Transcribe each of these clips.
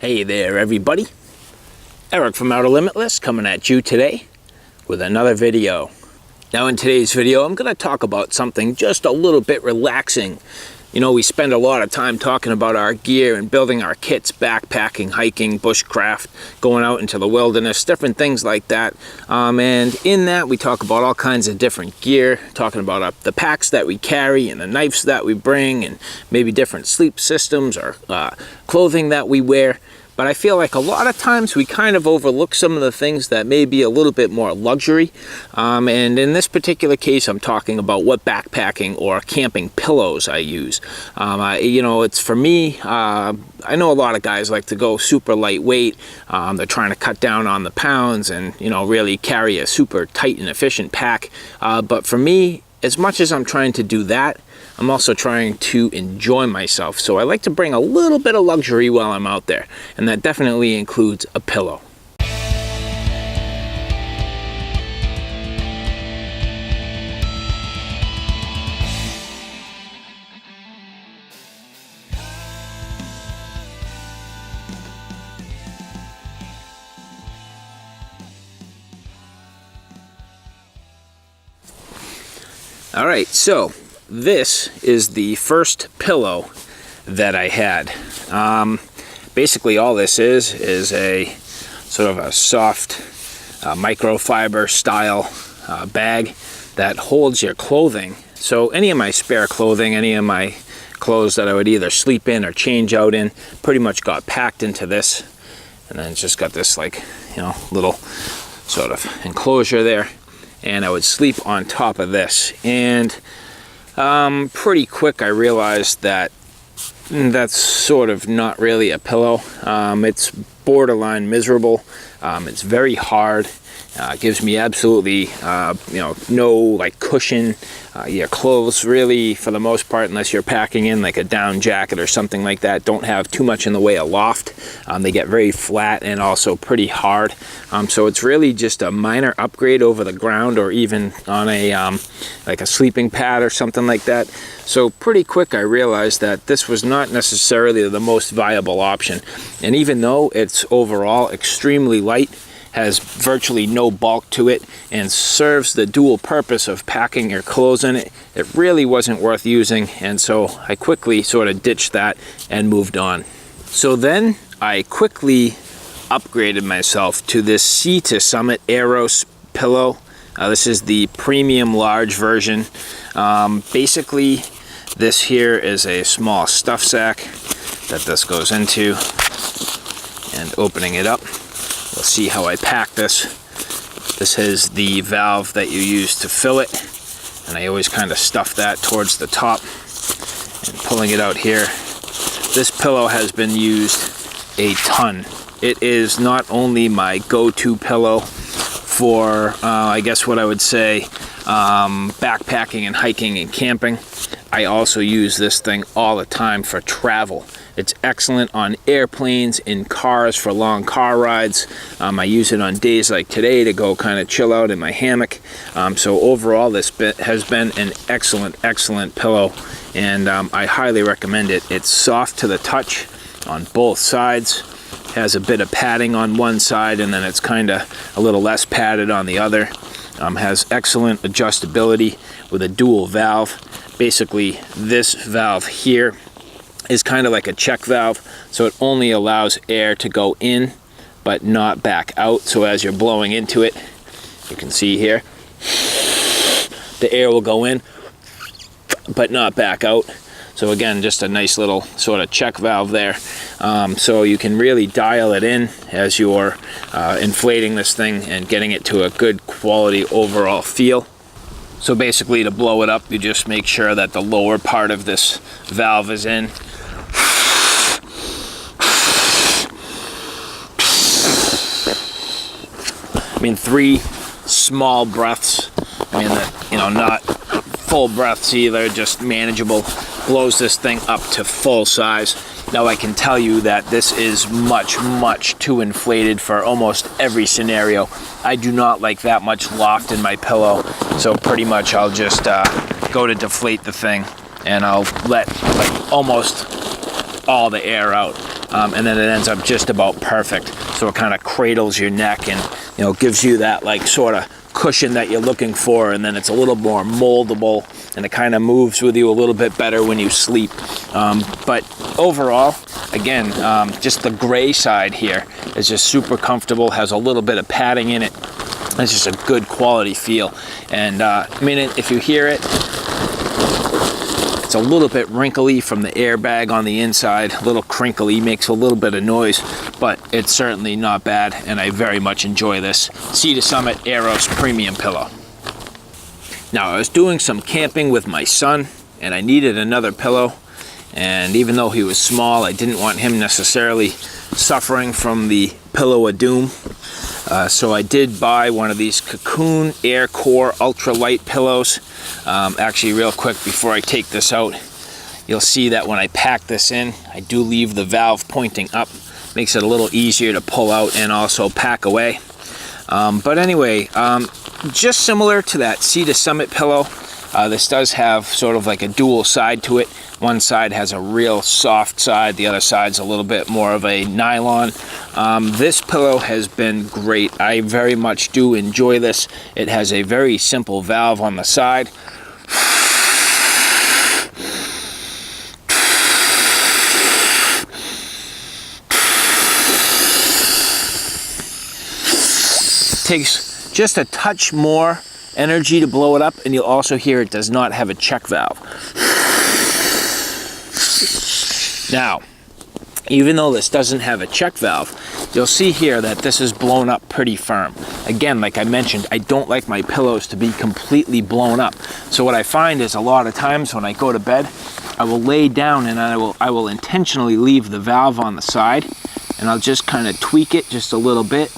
Hey there everybody, Eric from Outer Limitless coming at you today with another video. Now in today's video I'm going to talk about something just a little bit relaxing. You know, we spend a lot of time talking about our gear and building our kits, backpacking, hiking, bushcraft, going out into the wilderness, different things like that. And in that we talk about all kinds of different gear, talking about the packs that we carry and the knives that we bring and maybe different sleep systems or clothing that we wear. But I feel like a lot of times we kind of overlook some of the things that may be a little bit more luxury. And in this particular case, I'm talking about what backpacking or camping pillows I use. You know, it's for me, I know a lot of guys like to go super lightweight. They're trying to cut down on the pounds and, you know, really carry a super tight and efficient pack. But for me, as much as I'm trying to do that, I'm also trying to enjoy myself. So I like to bring a little bit of luxury while I'm out there. And that definitely includes a pillow. All right, so this is the first pillow that I had. Basically all this is a sort of a soft microfiber style bag that holds your clothing. So any of my spare clothing, any of my clothes that I would either sleep in or change out in, pretty much got packed into this. And then it's just got this, like, you know, little sort of enclosure there. And I would sleep on top of this. And pretty quick I realized that that's sort of not really a pillow. It's borderline miserable. It's very hard. Gives me absolutely you know, no like cushion. Your clothes really, for the most part, unless you're packing in like a down jacket or something like that, don't have too much in the way of loft. They get very flat and also pretty hard. So it's really just a minor upgrade over the ground or even on a like a sleeping pad or something like that. So pretty quick I realized that this was not necessarily the most viable option. And even though it's overall extremely light, has virtually no bulk to it, and serves the dual purpose of packing your clothes in it, it really wasn't worth using. And so I quickly sort of ditched that and moved on. So then I quickly upgraded myself to this Sea to Summit Aeros pillow. This is the premium large version. Basically this here is a small stuff sack that this goes into, and opening it up, we'll see how I pack this. This is the valve that you use to fill it, and I always kind of stuff that towards the top. And pulling it out here, this pillow has been used a ton. It is not only my go-to pillow for, I guess what I would say, backpacking and hiking and camping. I also use this thing all the time for travel. It's excellent on airplanes, in cars for long car rides. I use it on days like today to go kind of chill out in my hammock. So overall this has been an excellent pillow, and I highly recommend it. It's soft to the touch on both sides. Has a bit of padding on one side, and then it's kind of a little less padded on the other. Has excellent adjustability with a dual valve. Basically this valve here is kind of like a check valve, so it only allows air to go in but not back out. So as you're blowing into it, you can see here, the air will go in but not back out. So again, just a nice little sort of check valve there. So you can really dial it in as you're inflating this thing and getting it to a good quality overall feel. So basically, to blow it up, you just make sure that the lower part of this valve is in. I mean, 3 small breaths. I mean, you know, not full breaths either, just manageable. Blows this thing up to full size. Now I can tell you that this is much too inflated for almost every scenario. I do not like that much loft in my pillow, so pretty much I'll just go to deflate the thing, and I'll let like almost all the air out, and then it ends up just about perfect. So it kind of cradles your neck and, you know, gives you that like sort of cushion that you're looking for, and then it's a little more moldable, and it kind of moves with you a little bit better when you sleep. But overall, again, just the gray side here is just super comfortable, has a little bit of padding in it. It's just a good quality feel. And I mean, if you hear it, it's a little bit wrinkly from the airbag on the inside, a little crinkly, makes a little bit of noise, but it's certainly not bad, and I very much enjoy this Sea to Summit Aeros Premium Pillow. Now, I was doing some camping with my son, and I needed another pillow, and even though he was small, I didn't want him necessarily suffering from the pillow of doom. So I did buy one of these Cocoon Air Core ultralight pillows. Actually, real quick before I take this out, you'll see that when I pack this in, I do leave the valve pointing up. Makes it a little easier to pull out and also pack away. But anyway, just similar to that Sea to Summit pillow, this does have sort of like a dual side to it. One side has a real soft side, the other side's a little bit more of a nylon. This pillow has been great. I very much do enjoy this. It has a very simple valve on the side. Takes just a touch more energy to blow it up, and you'll also hear it does not have a check valve. Now, even though this doesn't have a check valve, you'll see here that this is blown up pretty firm. Again, like I mentioned, I don't like my pillows to be completely blown up. So what I find is a lot of times when I go to bed, I will lay down and I will intentionally leave the valve on the side, and I'll just kind of tweak it just a little bit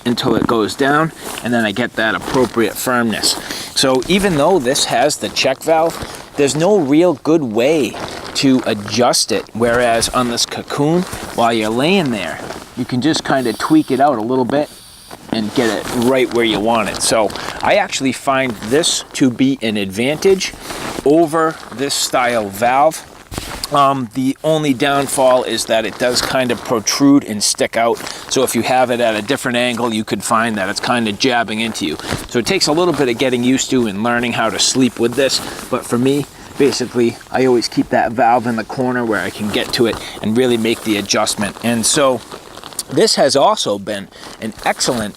until it goes down, and then I get that appropriate firmness. So even though this has the check valve, there's no real good way to adjust it, whereas on this Cocoon, while you're laying there, you can just kind of tweak it out a little bit and get it right where you want it. So I actually find this to be an advantage over this style valve. The only downfall is that it does kind of protrude and stick out. So if you have it at a different angle, you could find that it's kind of jabbing into you. So it takes a little bit of getting used to and learning how to sleep with this. But for me, basically, I always keep that valve in the corner where I can get to it and really make the adjustment. And so this has also been an excellent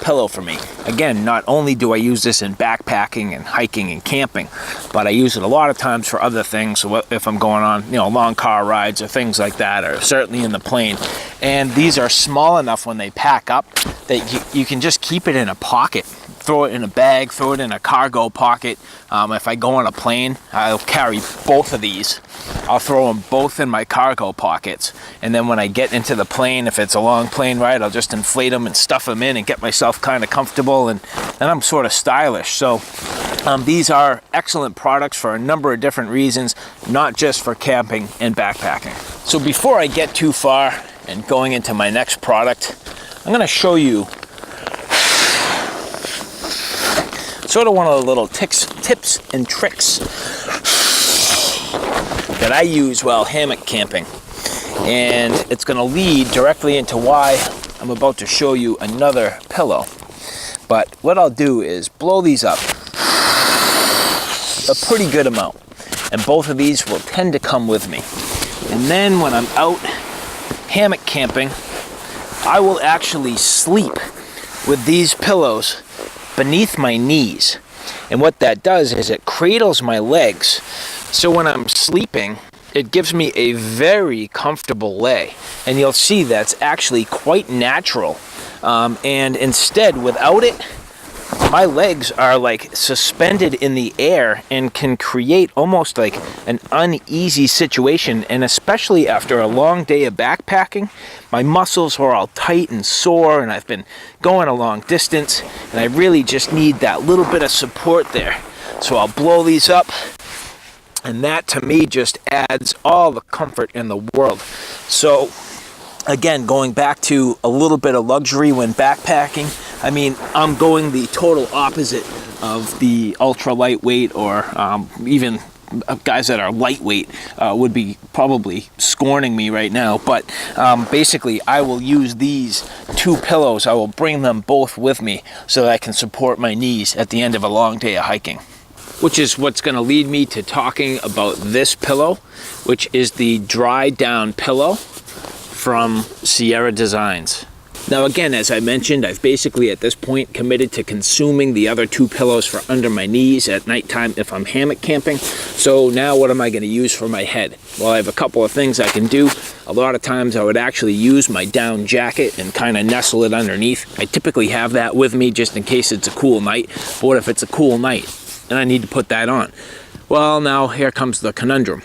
pillow for me. Again, not only do I use this in backpacking and hiking and camping, but I use it a lot of times for other things. So if I'm going on, long car rides or things like that, or certainly in the plane. And these are small enough when they pack up that you can just keep it in a pocket. Throw it in a bag, throw it in a cargo pocket. If I go on a plane, I'll carry both of these. I'll throw them both in my cargo pockets. And then when I get into the plane, if it's a long plane ride, I'll just inflate them and stuff them in and get myself kind of comfortable. And then I'm sort of stylish. So these are excellent products for a number of different reasons, not just for camping and backpacking. So before I get too far and going into my next product, I'm going to show you sort of one of the little tips and tricks that I use while hammock camping. And it's going to lead directly into why I'm about to show you another pillow. But what I'll do is blow these up a pretty good amount. And both of these will tend to come with me. And then when I'm out hammock camping, I will actually sleep with these pillows beneath my knees. And what that does is it cradles my legs. So when I'm sleeping, it gives me a very comfortable lay. And you'll see that's actually quite natural. And instead, without it, my legs are like suspended in the air and can create almost like an uneasy situation. And especially after a long day of backpacking, my muscles are all tight and sore, and I've been going a long distance, and I really just need that little bit of support there. So I'll blow these up, and that to me just adds all the comfort in the world. So again, going back to a little bit of luxury when backpacking, I mean, I'm going the total opposite of the ultra lightweight or even guys that are lightweight would be probably scorning me right now, but basically I will use these 2 pillows. I will bring them both with me so that I can support my knees at the end of a long day of hiking. Which is what's going to lead me to talking about this pillow, which is the dry down pillow from Sierra Designs. Now again, as I mentioned, I've basically at this point committed to consuming the other 2 pillows for under my knees at nighttime if I'm hammock camping. So now what am I going to use for my head? Well, I have a couple of things I can do. A lot of times I would actually use my down jacket and kind of nestle it underneath. I typically have that with me just in case it's a cool night. But what if it's a cool night and I need to put that on? Well, now here comes the conundrum.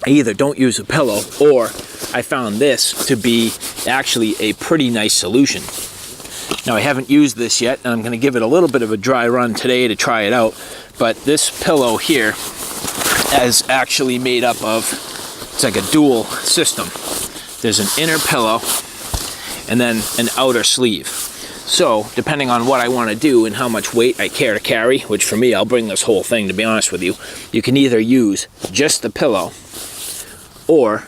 I either don't use a pillow, or I found this to be actually a pretty nice solution. Now I haven't used this yet, and I'm going to give it a little bit of a dry run today to try it out, but this pillow here is actually made up of, it's like a dual system. There's an inner pillow and then an outer sleeve. So depending on what I want to do and how much weight I care to carry, which for me, I'll bring this whole thing to be honest with you, you can either use just the pillow or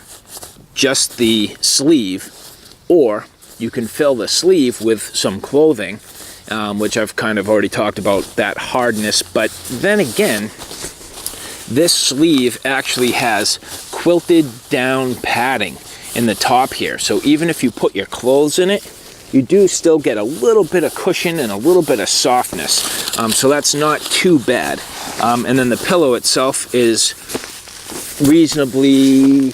just the sleeve, or you can fill the sleeve with some clothing, which I've kind of already talked about that hardness. But then again, this sleeve actually has quilted down padding in the top here. So even if you put your clothes in it, you do still get a little bit of cushion and a little bit of softness. So that's not too bad. And then the pillow itself is reasonably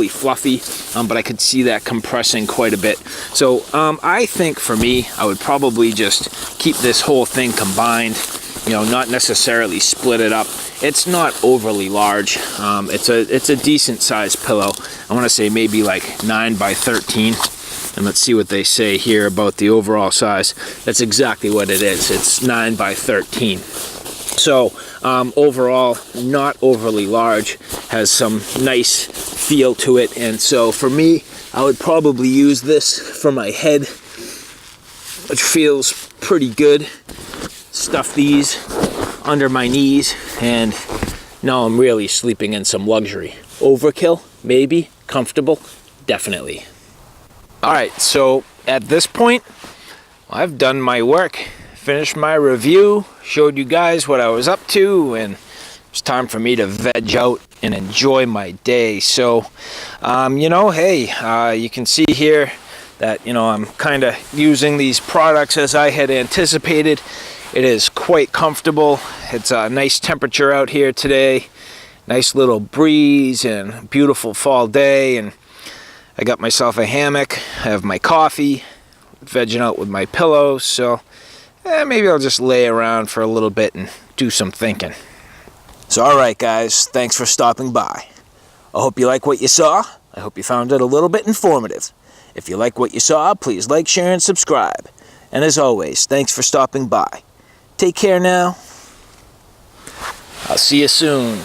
fluffy, but I could see that compressing quite a bit. So I think for me, I would probably just keep this whole thing combined, you know, not necessarily split it up. It's not overly large. It's a decent sized pillow. I want to say maybe like 9 by 13. And let's see what they say here about the overall size. That's exactly what it is. It's 9 by 13. So overall, not overly large, has some nice feel to it. And so for me, I would probably use this for my head, which feels pretty good. Stuff these under my knees, and now I'm really sleeping in some luxury. Overkill, maybe. Comfortable, definitely. All right, so at this point, I've done my work, finished my review, showed you guys what I was up to, and it's time for me to veg out and enjoy my day. So, you know, hey, you can see here that, you know, I'm kind of using these products as I had anticipated. It is quite comfortable. It's a nice temperature out here today. Nice little breeze and beautiful fall day, and I got myself a hammock, I have my coffee, vegging out with my pillows, so maybe I'll just lay around for a little bit and do some thinking. So alright guys, thanks for stopping by. I hope you like what you saw. I hope you found it a little bit informative. If you like what you saw, please like, share, and subscribe. And as always, thanks for stopping by. Take care now. I'll see you soon.